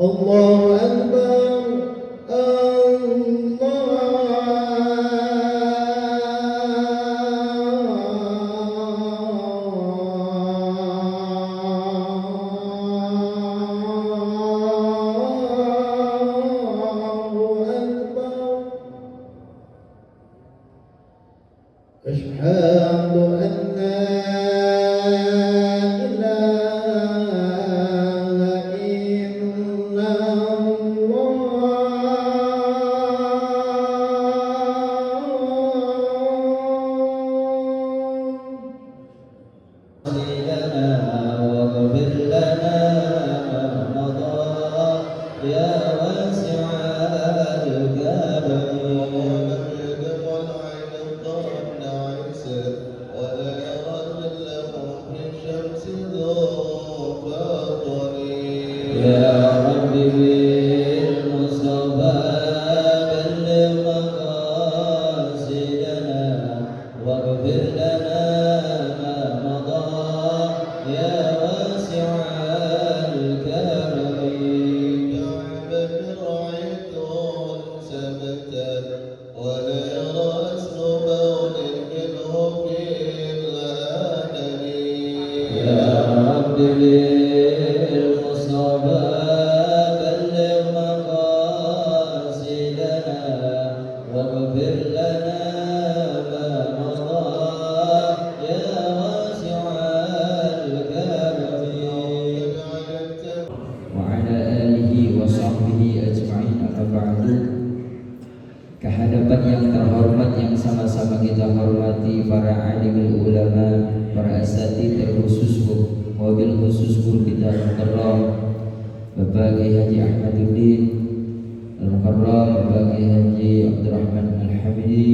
Allahu Akbar, Ashhadu an la kehadapan yang terhormat yang sama-sama kita hormati para alimul ulama, para asatidz terkhusus wabil khusus guru kita Al-Mukarram Bapak Kiai Haji Ahmaduddin Al-Mukarram, Bapak Kiai Haji Abdurrahman Al-Hamidi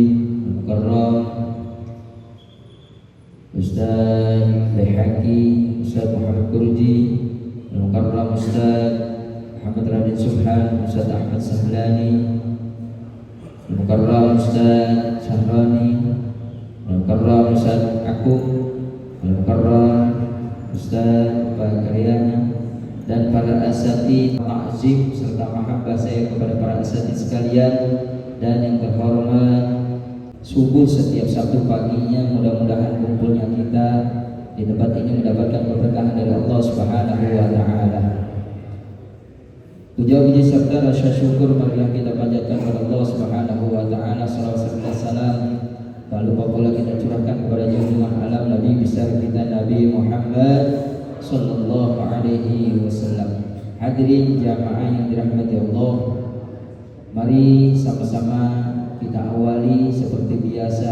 Al-Mukarram, Ustaz Baihaqi, Ustaz Muhammad Kurdi Al-Mukarram, Ustaz Muhammad Radin Subhan, Ustaz Ahmad Sahlani Al-Mukarram, Ustaz Syahrani Al-Mukarram, Ustaz Akub Al-Mukarram, Ustaz Pak Karyana, dan para asatidz ta'zim serta mahabbah saya kepada para asatidz sekalian. Dan yang terhormat, subuh setiap Sabtu paginya mudah-mudahan kumpulnya kita di tempat ini mendapatkan keberkahan dari Allah Subhanahu wa taala. Puja-puji serta rasa syukur marilah kita panjatkan kepada Allah Subhanahu wa taala. Salawat serta salam tak lupa pula kita curahkan kepada junjungan alam Nabi besar kita Nabi Muhammad sallallahu alaihi wasallam. Hadirin jamaah yang dirahmati Allah, mari sama-sama kita awali seperti biasa.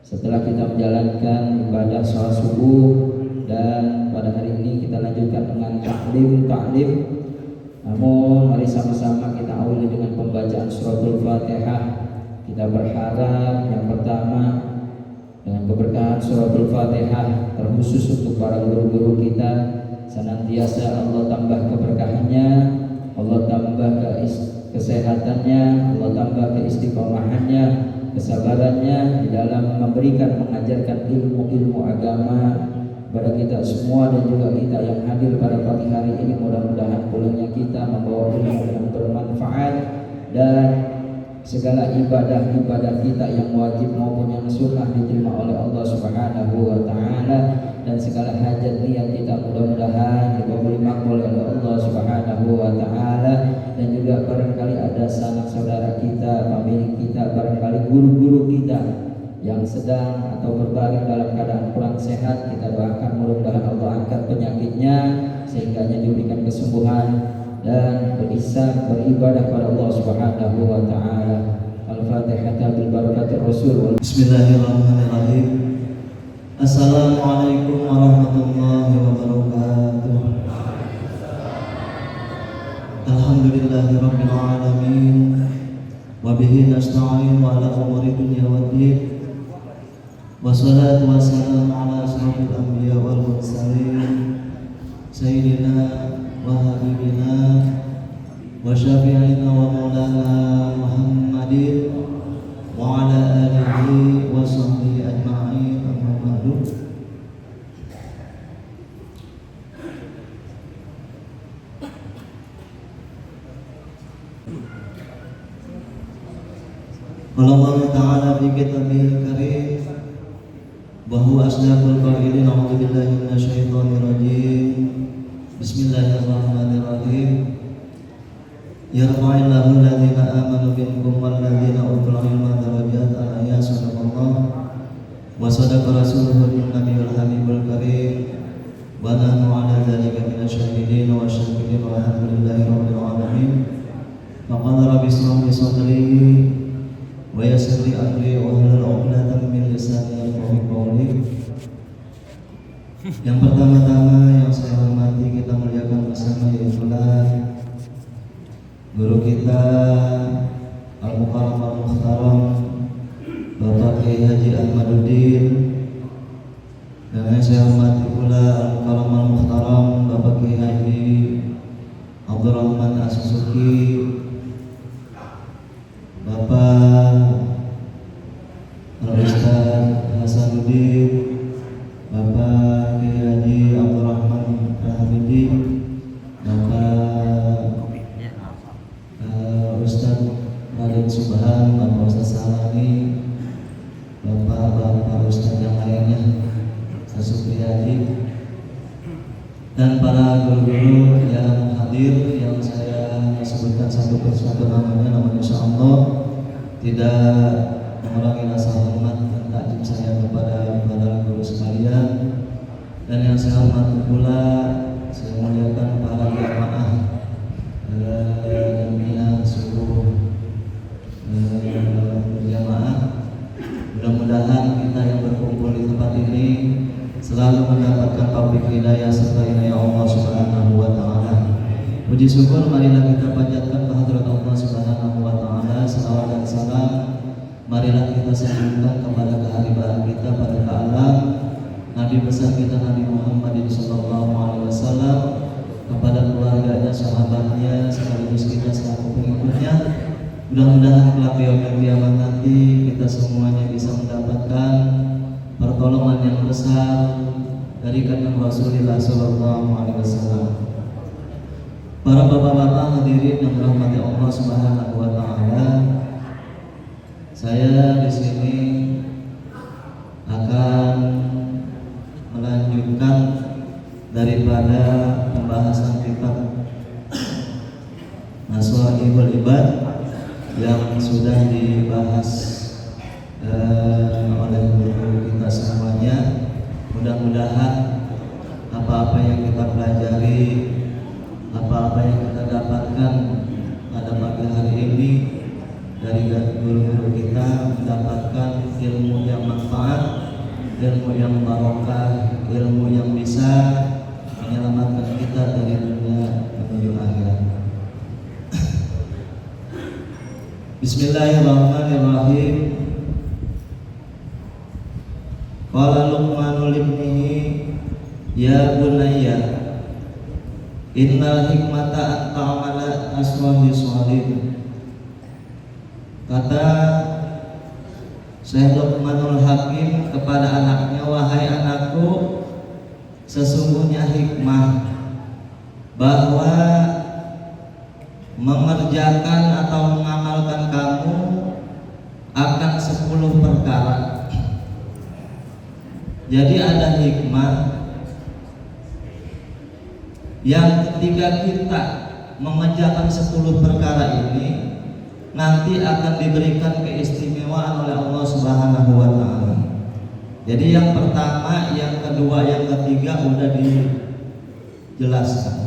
Setelah kita menjalankan ibadah salat subuh, dan pada hari ini kita lanjutkan dengan taklim. Namun mari sama-sama kita awali dengan pembacaan suratul Fatihah. Kita berharap yang pertama dengan keberkahan suratul Fatihah terkhusus untuk para guru-guru kita, senantiasa Allah tambah keberkahannya, Allah tambah kesehatannya, Allah tambah keistiqomahannya, kesabarannya di dalam memberikan mengajarkan ilmu-ilmu agama kepada kita semua, dan juga kita yang hadir pada pagi hari ini. Mudah-mudahan pulangnya kita membawa ilmu yang bermanfaat, dan segala ibadah-ibadah kita yang wajib maupun yang sunnah diterima oleh Allah Subhanahu wa taala, dan segala hajat niat kita mudah-mudahan dikabul makbul oleh Allah Subhanahu wa taala. Dan juga barangkali ada sanak saudara kita, pemilik kita, barangkali guru-guru kita yang sedang atau berbaring dalam keadaan kurang sehat, kita doakan mudah-mudahan Allah angkat penyakitnya sehingga diberikan kesembuhan dan beribadah kepada Allah Subhanahu wa taala. Al-Fatihah bil barakatir Rasul. Bismillahirrahmanirrahim. Assalamualaikum warahmatullahi wabarakatuh. Alhamdulillahirabbil alamin. Wa bihi nasta'in wa ala umuri dunya waddin. Wassalatu wassalamu ala asyrafil anbiya wal mursalin sayyidina wa habibina wa syafi'ina wa maulana Muhammadin wa ala alihi wa sahbihi ajma'in. Amma ba'du. Allah Ta'ala fi kitabihil karim bahwa asdaqul qailin a'udzu billahi minasyaitonir rajim. Bismillahirrahmanirrahim. Yarfa'illahu alladhina amanu minkum walladhina utul ilma darajat. Ayat sadaqallah wa sadaqa rasuluhun nabiyul habibul karim wa nahnu 'ala dzalika minasyahidin wa syakirin walhamdulillahi rabbil alamin. Faqala rabbi ishrah li sadri wa yassir li amri wahlul 'uqdatam min lisani yafqahu qawli. Yang pertama-tama yang saya hormati, kita muliakan bersama yaitulah guru kita Al-Mukarram Al-Mukhtaram Bapak Kiai Haji Ahmaduddin, dan yang saya hormati pula Al-Mukarram Al-Mukhtaram Bapak Kiai Haji Abdurrahman As-Suzuki, Bapak Al-Ustaz Hasanuddin, Bapak Kiai Haji Abdurrahman Al-Habibie, Bapak Ustaz Raden Subhan, Bapak Ustaz Salami, Bapak Ustaz yang lainnya, Ustaz Supriyadi, dan para guru-guru yang hadir yang saya sebutkan satu persatu namanya, namun insya Allah tidak mengurangi rasa hormat dan takjub saya kepada para guru sekalian. Dan yang saya hormati pula, saya muliakan para jamaah jamiah subuh berjamaah. Mudah-mudahan kita yang berkumpul di tempat ini selalu mendapatkan taufik hidayah serta inayah Allah Subhanahu wa taala. Puji syukur marilah kita panjatkan kehadirat Allah Subhanahu wa taala, salawat dan salam marilah kita sanjungkan kepada kehadiran kita pada alam Nabi besar kita Nabi Muhammad sallallahu alaihi wasallam, kepada keluarganya, sahabatnya, sekaligus kita selaku pengikutnya. Mudah-mudahan kelak yaumul kiamat nanti kita semuanya bisa mendapatkan pertolongan yang besar dari kanjeng Rasulullah sallallahu alaihi wasallam. Para bapak-bapak hadirin yang dirahmati Allah Subhanahu wa taala, saya di sini akan melanjutkan daripada pembahasan kitab Naswaibul Ibad yang sudah dibahas oleh guru kita semuanya. Mudah-mudahan apa-apa yang kita pelajari, apa-apa yang kita dapatkan pada pagi hari ini dari guru-guru kita mendapatkan ilmu yang manfaat, ilmu yang barokah, ilmu yang bisa menyelamatkan kita dari dunia menuju akhirat. Bismillahirrahmanirrahim. Qala Luqmanu libnihi ya bunayya innal hikmata an ta'amala aswahi sholih. Kata Syekh Luqmanul Hakim kepada anaknya, wahai anakku, sesungguhnya hikmah bahwa mengerjakan atau mengamalkan kamu akan 10 perkara. Jadi ada hikmah yang ketika kita mengerjakan 10 perkara ini nanti akan diberikan keistimewaan oleh Allah Subhanahu wa taala. Jadi yang pertama, yang kedua, yang ketiga udah dijelaskan.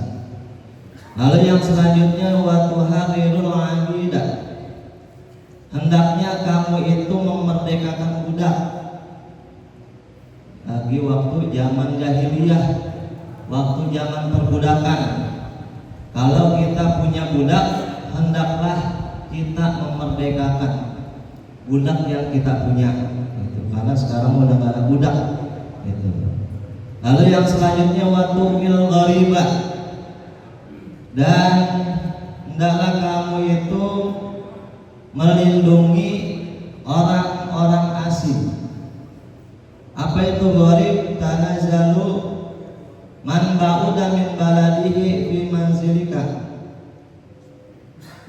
Lalu yang selanjutnya wa tuharirul abidah. Hendaknya kamu itu memerdekakan budak. Lagi waktu zaman jahiliyah, waktu zaman perbudakan. Kalau kita punya budak, hendaklah kita memerdekakan budak yang kita punya. Gitu. Karena sekarang udah gak ada budak. Gitu. Lalu yang selanjutnya waktu gharibah. Dan hendaklah kamu itu melindungi orang-orang asing. Apa itu gharib? Tanazalu man ba'uda min baladihi fi manzilika.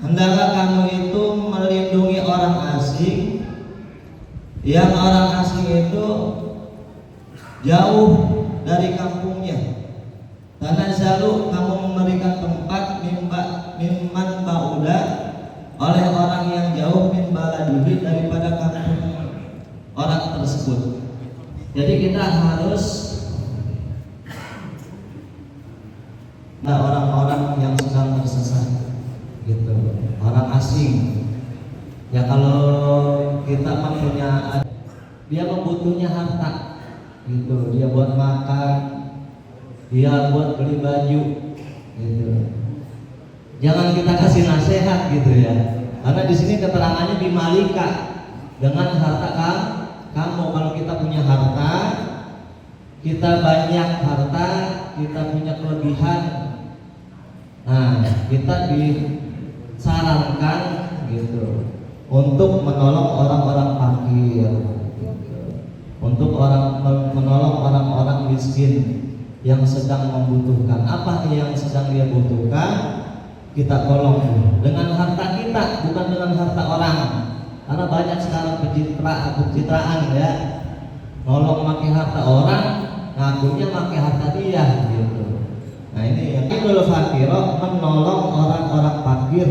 Hendaklah kamu itu melindungi orang asing, yang orang asing itu jauh dari kampungnya. Tanazalu, kamu memberikan tempat mimman ba'uda, oleh orang yang jauh min baladihi, daripada kampung orang tersebut. Jadi kita harus orang-orang yang sedang tersesat, gitu, orang asing. Ya kalau kita punya, dia membutuhnya harta, gitu, dia buat makan, dia buat beli baju, gitu. Jangan kita kasih nasihat, gitu ya. Karena di sini keterangannya bimalika, dengan harta kamu. Kalau kita punya harta, kita banyak harta, kita punya kelebihan, nah kita disarankan gitu untuk menolong orang-orang fakir, gitu. Untuk menolong orang-orang miskin yang sedang membutuhkan. Apa yang sedang dia butuhkan, kita tolong dengan harta kita, bukan dengan harta orang. Karena banyak sekarang pencitraan ya, nolong pakai harta orang, ngakunya pakai harta dia, gitu. Nah ini yang Ibnul Fakiro, menolong orang-orang fakir,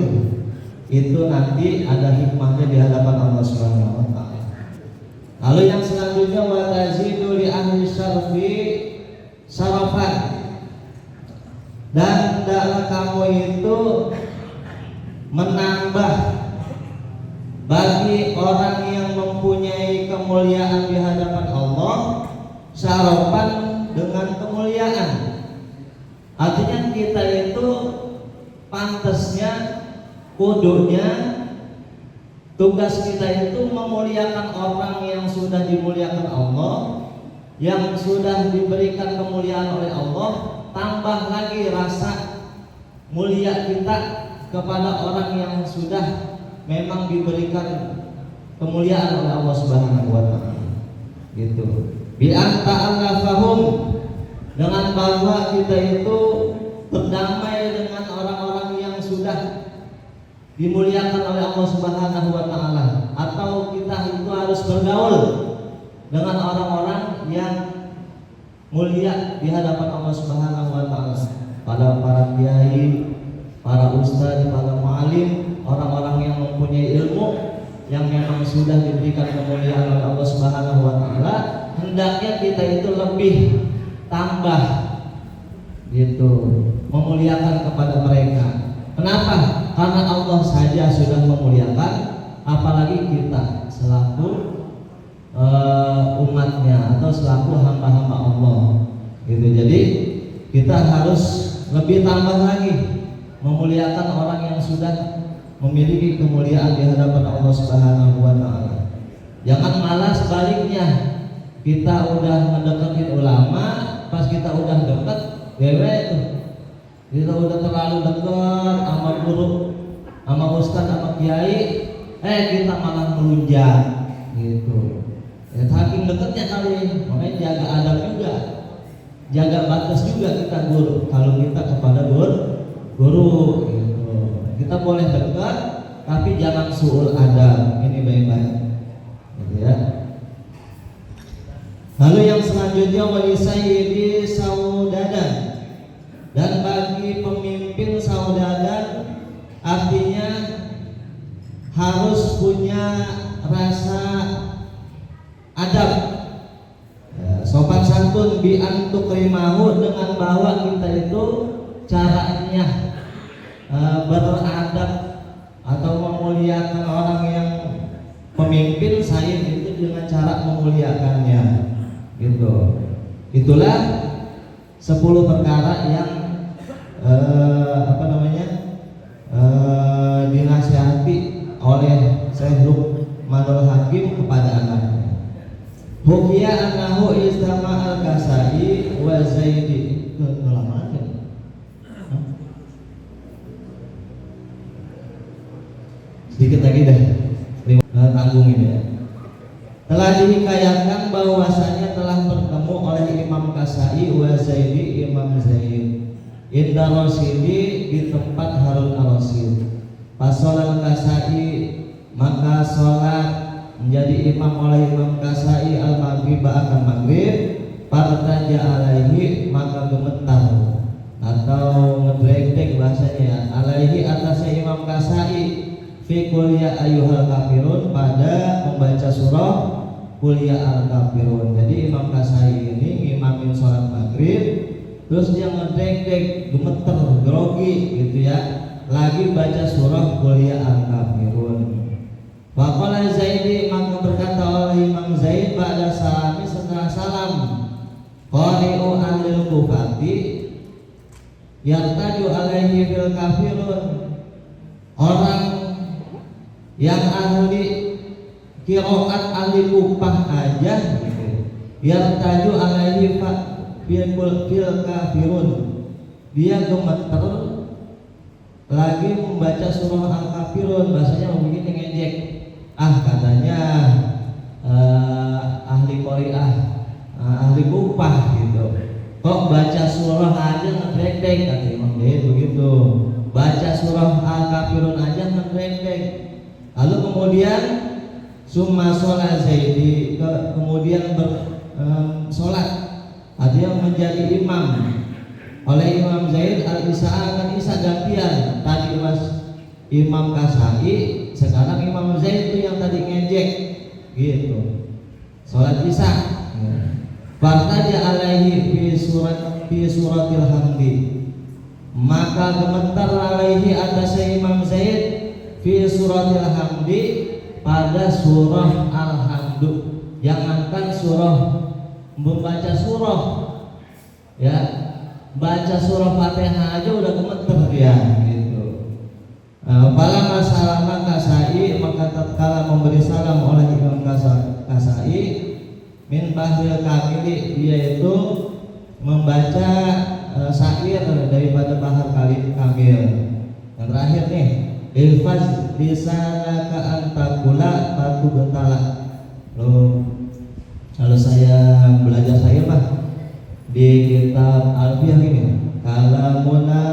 itu nanti ada hikmahnya di hadapan Allah Subhanahu wa Ta'ala. Lalu yang selanjutnya wa tazidu li ahli syarfi sarafan. Dan hendaklah kamu itu menambah bagi orang yang mempunyai kemuliaan di hadapan Allah, syarafan, dengan kemuliaan. Artinya kita itu pantasnya, kudunya, tugas kita itu memuliakan orang yang sudah dimuliakan Allah, yang sudah diberikan kemuliaan oleh Allah. Tambah lagi rasa mulia kita kepada orang yang sudah memang diberikan kemuliaan oleh Allah Subhanahu wa Ta'ala, gitu. Bi anta'allafahum, dengan bahwa kita itu berdamai dengan orang-orang yang sudah dimuliakan oleh Allah Subhanahu wa Ta'ala, atau kita itu harus bergaul dengan orang-orang yang mulia di hadapan Allah Subhanahu wa Ta'ala, para kiai, para ustadz, para muallim, orang-orang yang mempunyai ilmu, yang memang sudah diberikan kemuliaan oleh Allah Subhanahu wa Ta'ala. Hendaknya kita itu lebih tambah, gitu, memuliakan kepada mereka. Kenapa? Karena Allah saja sudah memuliakan, apalagi kita selaku umatnya atau selaku hamba-hamba Allah, gitu. Jadi kita harus lebih tambah lagi memuliakan orang yang sudah memiliki kemuliaan di hadapan Allah Subhanahu wa Ta'ala. Jangan malah sebaliknya, kita udah mendekati ulama, pas kita udah dekat, itu kita udah terlalu dekat sama guru, sama ustaz, sama kiai, kita malah melunjak, gitu. Ya, saking dekatnya kali, makanya jaga adab juga, jaga batas juga kita guru. Kalau kita kepada guru, gitu. Kita boleh dekat, tapi jangan suul adab. Ini baik-baik, gitu ya. Lalu yang selanjutnya wali sayyidi saudadan, dan bagi pemimpin saudadan, artinya harus punya rasa adab, bi antukrimahu, dengan bahwa kita itu caranya beradab atau memuliakan orang yang pemimpin saya itu dengan cara memuliakannya gitu. Itulah 10 perkara yang dinasihati oleh Syekh Luqmanul Hakim kepada anaknya. Hukiya annahu istama al-Kasai wa Zaidi. Sedikit lagi dah, tanggung ini ya. Telah dihikayatkan bahwasanya telah bertemu oleh Imam Kasai wa Zaidi, Imam Zaid inda Rasidi, di tempat Harun al-Rasyid. Fasolal Kasai, maka sholat menjadi imam oleh Imam Kasai al-Maghrib, akan maghrib. Partaja alaihi, maka gemetar atau ngedrek bahasanya, alaihi atasnya Imam Kasai, fi kuliah ayuhal kafirun, pada membaca surah kuliah al-kafirun. Jadi Imam Kasai ini ngimamin sholat maghrib, terus dia ngedek gemeter, grogi gitu ya, lagi baca surah kuliah al-kafirun. Waqala Zaidi, maka berkata oleh Imam Zaid pada salami, setelah salam, qari'u ahlil kufati yartaju alaihi bil kafirun, orang yang ahli qiraat ahli Kufah aja yartaju alaihi bil kafirun, dia gemeter lagi membaca surah al-kafirun. Bahasanya begini, ngejek, katanya ahli Qori'ah, ahli Kufah gitu, kok baca surah aja ngedek-dek, kata Imam Zaid begitu, baca surah al-kafirun aja ngedek-dek. Lalu kemudian summa sholat Zaidi, kemudian sholat, artinya menjadi imam oleh Imam Zaid al-Isya, akan Isya gantian. Tadi mas Imam Kasai, sekarang Imam Zaid itu yang tadi ngejek gitu, sholat Isya. Fartaja alaihi fi suratil hamdi, maka gemetar alaihi atasnya Imam Zaid fi suratil hamdi, pada surah al-hamdu. Jangankan surah, membaca surah ya, baca surah Fatihah aja udah gemeter dia gitu. Pala masalah Kasai, maka tatkala memberi salam oleh Imam Kasai, min bahril kamili, dia itu membaca syair daripada bahar kamil. Yang terakhir nih, ilfaz lisanaka antakula batu betala. Kalau saya belajar syair mah di kitab Alfiyah ini, kalamuna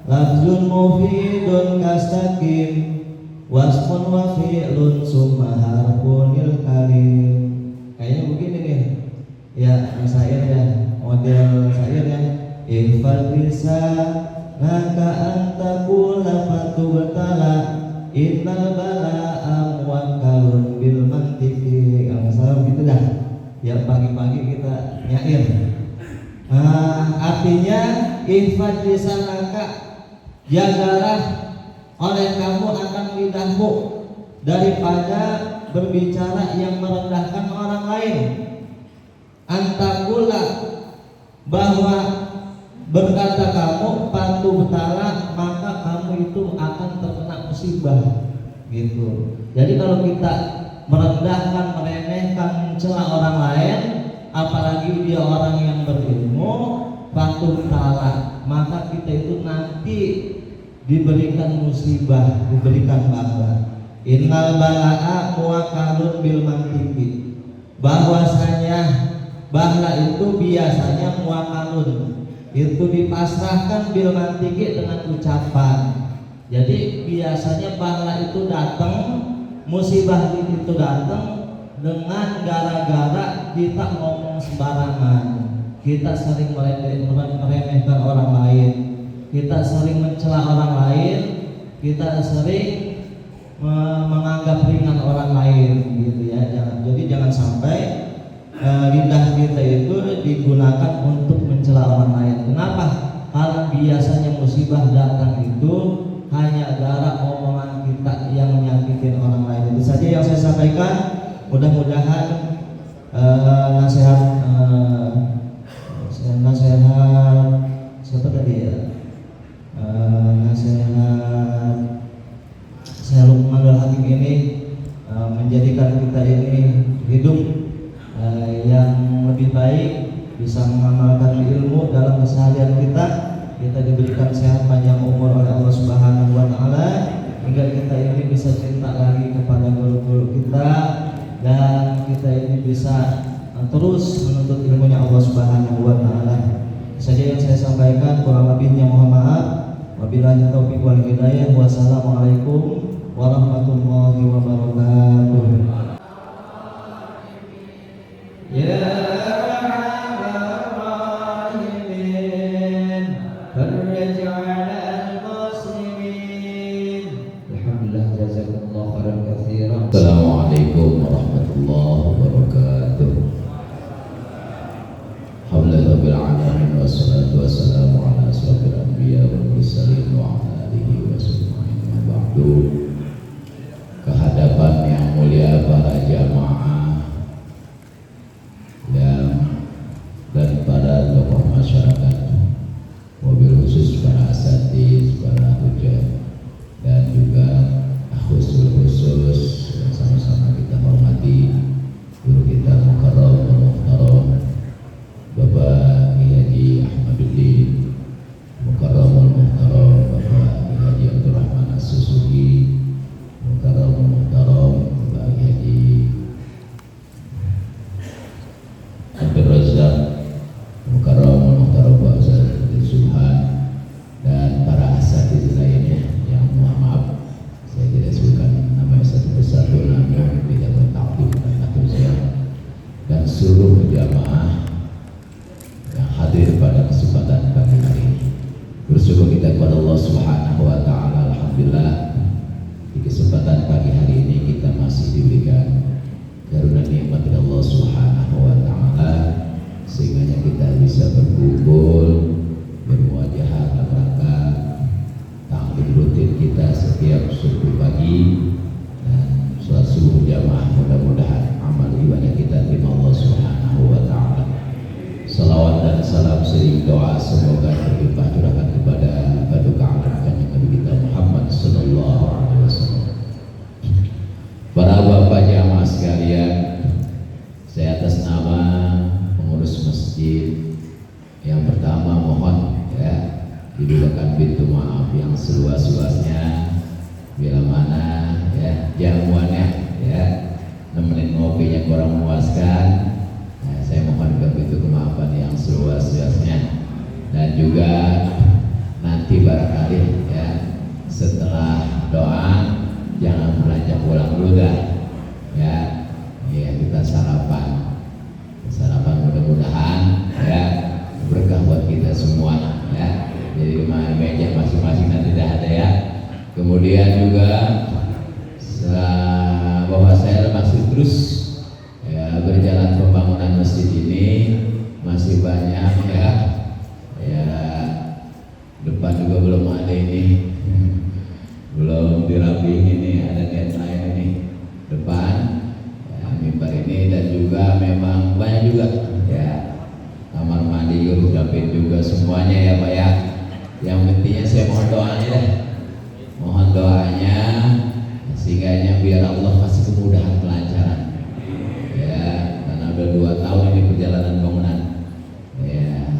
lafzun mufidun kastakim wasmun wa fi'lun summa harfunil kalim. Kayaknya begini nih ya, syair ya, model syair ya. Infal bisa naka antakula fatu betala innal bala amwakalun bil mantiki. Salam gitu dah ya, pagi-pagi kita nyair. Artinya infal bisa naka, jagalah oleh kamu akan lidahmu daripada berbicara yang merendahkan orang lain. Antakula, bahwa berkata kamu patu betala, maka kamu itu akan terkena musibah gitu. Jadi kalau kita merendahkan, meremehkan, mencela orang lain, apalagi dia orang yang berilmu, patu betala, maka kita itu nanti diberikan musibah, diberikan bala. Innal balaa muwakalun bil mantiki, bahwasanya bahla itu biasanya muwakalun, itu dipasrahkan bil mantiki, dengan ucapan. Jadi biasanya bahla itu datang, musibah itu datang dengan gara-gara kita ngomong sembarangan, kita sering meremehkan orang lain, kita sering mencela orang lain, kita sering menganggap ringan orang lain gitu ya. Jadi jangan sampai lidah kita itu digunakan untuk mencela orang lain. Kenapa? Karena biasanya musibah datang itu hanya gara omongan kita yang menyakitin orang lain. Itu saja yang saya sampaikan. Mudah-mudahan nasihat siapa tadi ya? Nasihat saya Lukmanul Hakim ini menjadikan kita ini hidup yang lebih baik, bisa mengamalkan ilmu dalam keseharian kita. Kita diberikan sehat panjang umur oleh Allah Subhanahu wa taala hingga kita ini bisa cinta lagi kepada guru-guru kita dan kita ini bisa terus menuntut ilmunya Allah Subhanahu wa taala. Saja yang saya sampaikan, kurang lebihnya mohon maaf. Wabillahi taufiq wal hidayah. Wassalamualaikum warahmatullahi wabarakatuh. Ya Assalamualaikum warahmatullahi wabarakatuh. Alhamdulillahirabbil alamin wassalatu wassalamu ala asyrofil anbiya wal mursalin wa ala alihi wasahbihi ba'du. Kehadapan yang mulia para jamaah dan para tokoh masyarakat, wabil khusus para asatiz, para hujah dan juga khusus yang sama-sama kita hormati guru kita Mukarram Muhtaram Bapak Haji Ahmaduddin Mukarram Muhtaram, Bapak Haji Abdul Rahman As-Susuki Mukarram Muhtaram, Bapak Haji Abdul Razak Mukarram Muhtaram, Bapak Ustaz Subhan dan para asatiz lainnya yang mohon maaf saya tidak sebutkan namanya satu persatu, namun tidak bertakdim dan manusia dan seluruh jamaah yang hadir pada kesempatan pagi hari ini. Bersyukur kita kepada Allah Subhanahu wa taala. Alhamdulillah di kesempatan pagi hari ini kita masih diberikan karunia nikmat dari Allah Subhanahu wa taala sehingga kita bisa berkumpul bermuajahah dalam rangka taklim rutin kita setiap subuh pagi dan sholat subuh jamaah. Mudah-mudahan amal ibadah kita terima Allah Subhanahu wa taala. Salawat dan salam sering doa semoga berlimpah curahkan kepada paduka alam Nabi kita Muhammad sallallahu alaihi wasallam. Para bapak jamaah sekalian, saya atas nama pengurus masjid yang pertama mohon ya dibukakan pintu maaf yang seluas-luasnya bila mana ya jamuannya ya nemenin ngopinya kurang memuaskan. Saya mohon pintu kemaafan yang seluas-luasnya dan juga nanti barangkali ya setelah doa jangan beranjak pulang dulu dah ya kita sarapan mudah-mudahan ya berkah buat kita semua ya. Jadi meja masing-masing nanti dah ada ya. Kemudian juga bahwa saya masih terus ya berjalan pembangunan masjid ini, masih banyak ya depan juga belum ada ini, belum dirapiin ini, ada niat lain ini depan ya, mimbar ini dan juga memang banyak juga ya kamar mandi urus dapur juga semuanya ya Pak ya. Yang pentingnya saya mohon doanya deh, mohon doanya sehingga biar Allah kasih kemudahan kelancaran ya, karena udah 2 tahun ini perjalanan bangunan ya.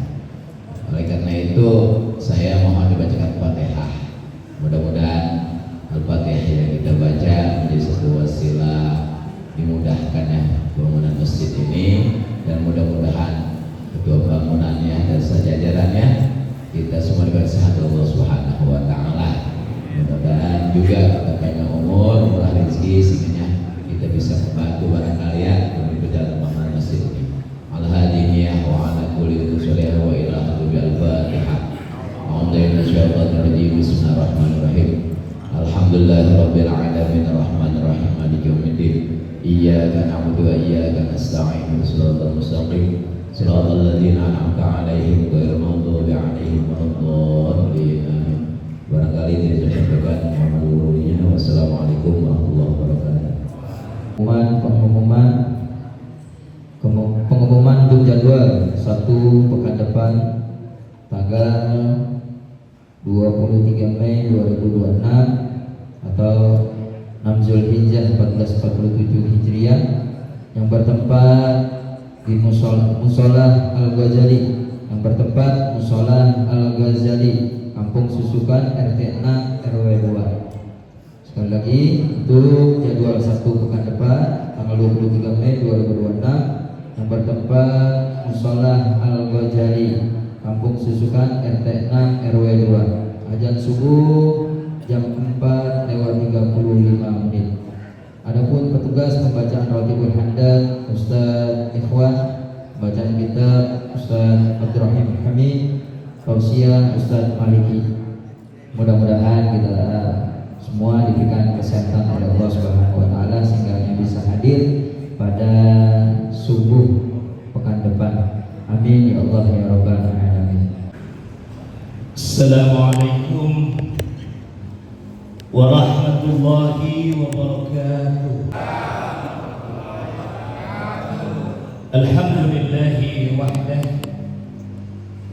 Oleh karena itu saya mohon dibacakan Fatihah. Mudah-mudahan Al-Fatihah yang kita baca menjadi satu wasilah dimudahkannya bangunan masjid ini dan mudah-mudahan ketua bangunannya dan sejajarannya kita semua diberi sehat Allah Subhanahu wa taala. Mudah-mudahan juga berkahnya umur, murah rezeki sehingga kita bisa membantu barangkali ya untuk berjalan bangunan masjid ini. Al-hadiyah wa ala kulli sholih wa ila habibil Fatihah. Bismillahirrahmanirrahim. Alhamdulillahirabbil alamin arrahmanirrahim maliki yaumiddin. Iyyaka na'budu na'budu wa iyyaka nasta'in shiratal mustaqim shiratal ladzina an'amta 'alaihim ghairil maghdubi 'alaihim waladdallin. Amin. Barangkali tidak saya sampaikan mohon gurunya. Wassalamualaikum warahmatullahi wabarakatuh. Pengumuman untuk jadwal 1 pekan depan tanggal 23 Mei 2026 atau 6 Zulhijjah 1447 Hijriah yang bertempat di Musola Al-Ghazali Kampung Susukan RT 6 RW 2. Sekali lagi untuk jadwal 1 pekan depan tanggal 23 Mei 2026 yang bertempat Musola Al-Ghazali Kampung Susukan RT 6 RW 2. Azan subuh jam 4:35 menit. Adapun petugas pembacaan Ratibul Handad Ustaz Ikhwan, bacaan kitab Ustaz Abdurrahim Hamid, tausiah Ustaz Maliki. Mudah-mudahan kita semua diberikan kesehatan oleh Allah Subhanahu wa taala sehingga bisa hadir pada subuh pekan depan. Amin ya Allah ya rabbal alamin. Assalamualaikum warahmatullahi wabarakatuh. Alhamdulillahi wahdah,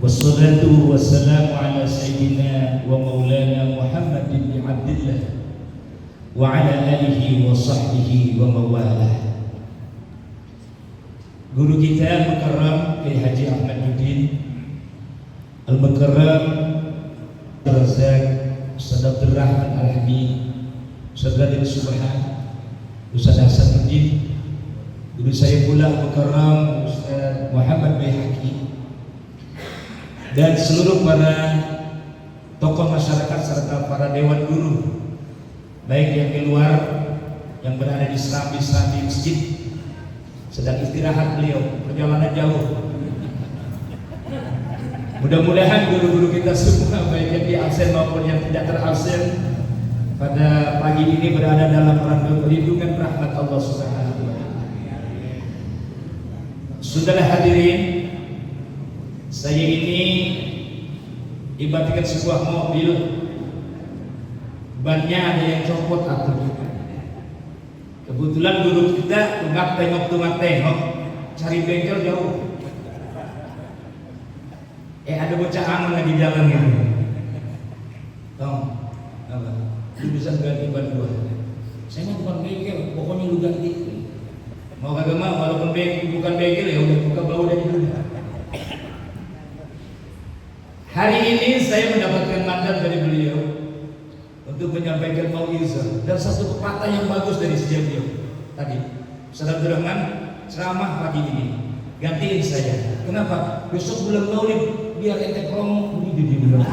wassalatu wassalamu ala sayyidina wa maulana Muhammad bin Abdillah wa ala alihi wa sahbihi wa mawalah. Guru kita Mukarram Kiai Haji Ahmaduddin Al-Mukarram Razak Ustaz Abdul Rahman Al-Hamid, Ustaz Radin Subhan, Ustaz Hasanuddin, guru saya pula Mukarram Ustaz Muhammad Bayhaqi, dan seluruh para tokoh masyarakat serta para dewan guru baik yang di luar yang berada di serambi masjid sedang istirahat beliau perjalanan jauh. Mudah-mudahan guru-guru kita semua baik yang di absen maupun yang tidak terabsen pada pagi ini berada dalam perlindungan rahmat Allah Subhanahu wa taala. Saudara hadirin, saya ini ibaratkan sebuah mobil, bannya ada yang copot atau bukan. Kebetulan guru kita tengok cari bengkel jauh. Ada bocah aman lagi jalan ini. Tahu? Apa? Lu bisa ganti ban gua. Saya mah bukan bengkel, pokoknya lu ganti. Mau kagak mau, walaupun bukan bengkel ya udah buka bau dari dulu. Hari ini saya mendapatkan mandat dari beliau untuk menyampaikan mau'izah dan satu pepatah yang bagus dari sejak beliau tadi. Ustaz Abdul Rahman ceramah pagi ini, gantiin saya. Kenapa? Besok bulan Maulid biar ente promo ini di bulan.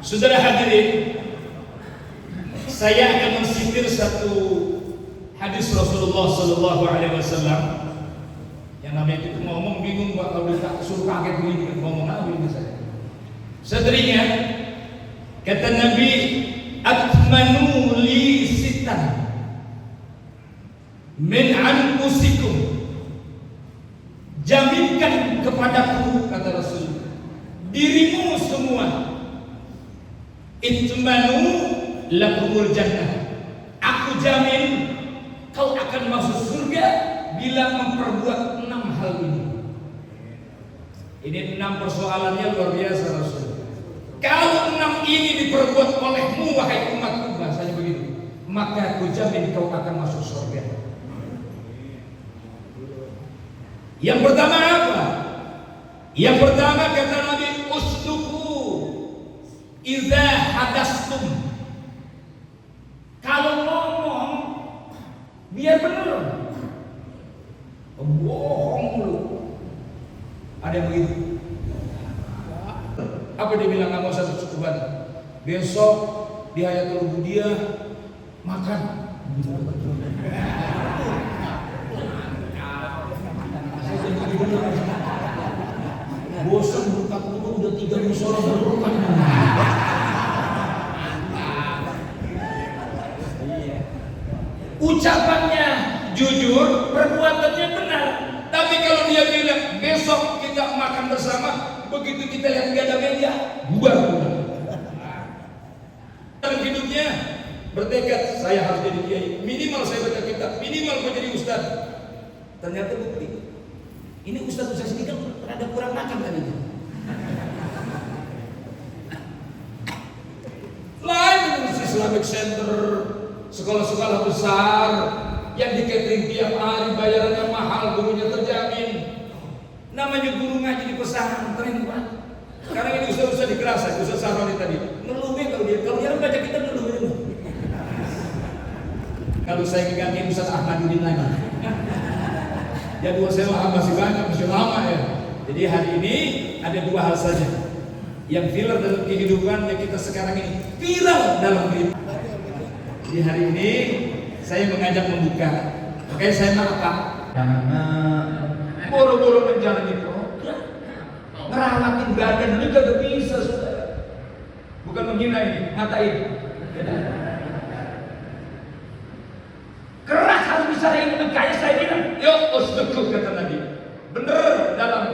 Saudara hadirin, saya akan mensindir satu hadis Rasulullah Sallallahu Alaihi Wasallam yang namanya itu ngomong bingung Pak, kalau suruh kaget begini ngomong apa ini saya. Seterusnya kata Nabi, atmanu li sitan min anfusikum, jaminkan kepadaku kata Rasul dirimu semua, itmanu lakumul jannah, aku jamin kau akan masuk surga bila memperbuat 6 hal ini. Ini 6 persoalannya luar biasa Rasul. Kalau 6 ini diperbuat olehmu wahai umatku, bahasanya begitu, maka aku jamin kau akan masuk surga. Yang pertama apa? Yang pertama kata Nabi, usduku idza hadastum. Kalau ngomong biar benar. Bohong lu. Ada yang begitu. Apa dia bilang nggak mau satu cukupan? Besok di Hayatul Ubudiyah makan. Bosan berkat udah 3 musola berbukan. Ucapannya jujur, perbuatannya benar. Tapi kalau dia bilang besok kita makan bersama, begitu kita lihat nggak ada meja, bubar. Dalam hidupnya bertekad, saya harus jadi kiai, minimal saya baca kitab, minimal menjadi ustaz. Ternyata bukti, ini ustaz-ustaz ini kan ada kurang makan tadinya. Lain dengan Islamic Center, sekolah-sekolah besar yang di catering tiap hari, bayarannya mahal, gurunya terjamin. Namanya guru ngaji di pesantren, Pak. Sekarang ini ustaz-ustaz di Kerasa, Ustaz Saroni tadi ngeluhnya kalau dia baca kita ngeluh. Kalau saya ganti Ustaz Ahmaduddin lagi, jadwal saya masih banyak, masih lama ya. Jadi hari ini ada dua hal saja yang viral dalam kehidupan yang kita sekarang ini viral dalam kehidupan. Di hari ini saya mengajak membuka, makanya saya apa? Karena boro-boro menjalani program, ngerawatin badan ini gak bisa, saudara. Bukan menghina ini, ngatain. Keras harus bisa ini, makanya saya bilang, yuk usdukku kata Nabi. Benar dalam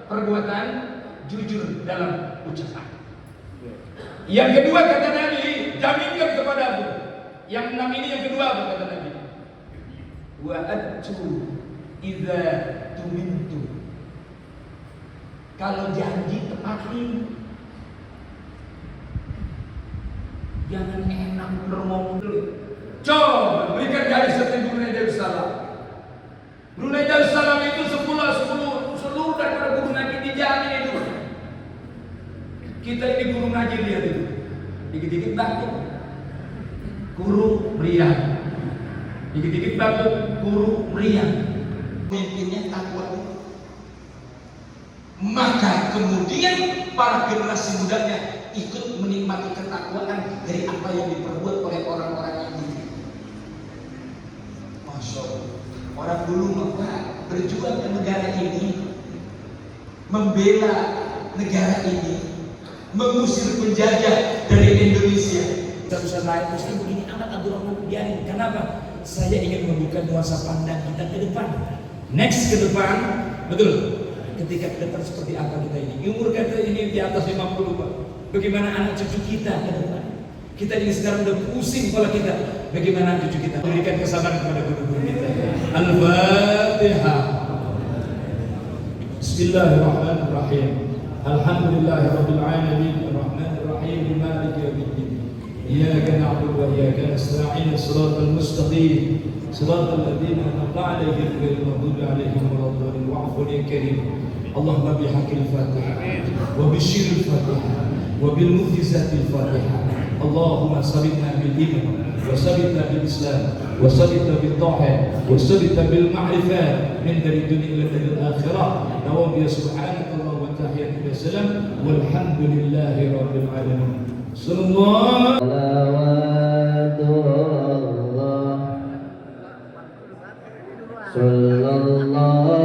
perbuatan, jujur dalam ucapan. Yang kedua kata Nabi, jaminkan kepadamu. Yang 6 ini yang kedua apa kata Nabi? Wa atu idza tumintu. Kalau janji tepatin. Jangan enak ngomong dulu. Coba berikan garis seperti Brunei Darussalam. Brunei Darussalam itu 10 seluruh daripada guru ngaji dijamin itu. Kita ini guru ngaji lihat itu. Dikit-dikit batuk, guru meriang. Dikit-dikit batuk, guru meriang. Pemimpinnya takwa. Maka kemudian para generasi mudanya ikut menikmati ketakwaan dari apa yang diperbuat oleh orang-orang ini. Masya Allah. Orang dulu maka berjuang ke negara ini, membela negara ini, mengusir penjajah dari Indonesia. Bisa naik mesti begini amat Abdurrahman biarin. Kenapa? Saya ingin membuka nuansa pandang kita ke depan. Next ke depan, betul. Ketika ke depan seperti apa kita ini? Umur kita ini di atas 50 Pak. Bagaimana anak cucu kita ke depan? Kita ini sekarang udah pusing kepala kita. Bagaimana cucu kita? Berikan kesabaran kepada guru-guru kita. Al-Fatihah. Bismillahirrahmanirrahim. Alhamdulillahirabbil alamin, arrahmanir rahim, maliki yaumiddin. Iyyaka na'budu wa iyyaka nasta'in, shiratal mustaqim, shiratal ladzina an'amta 'alaihim ghairil maghdubi 'alaihim waladdallin. Wa'fu ya karim. Allahumma bihaqqil Fatihah wa bisyiril Fatihah wa bil mu'jizatil Fatihah. Allahumma sabitna bil iman wa sabitna bil Islam wa sabitna bil ta'ah wa sabitna bil ma'rifah min dari dunia ila dari akhirah. Nawam ya subhanakallah wa tahiyyatu wassalam walhamdulillahi rabbil alamin. Sallallahu Sallallahu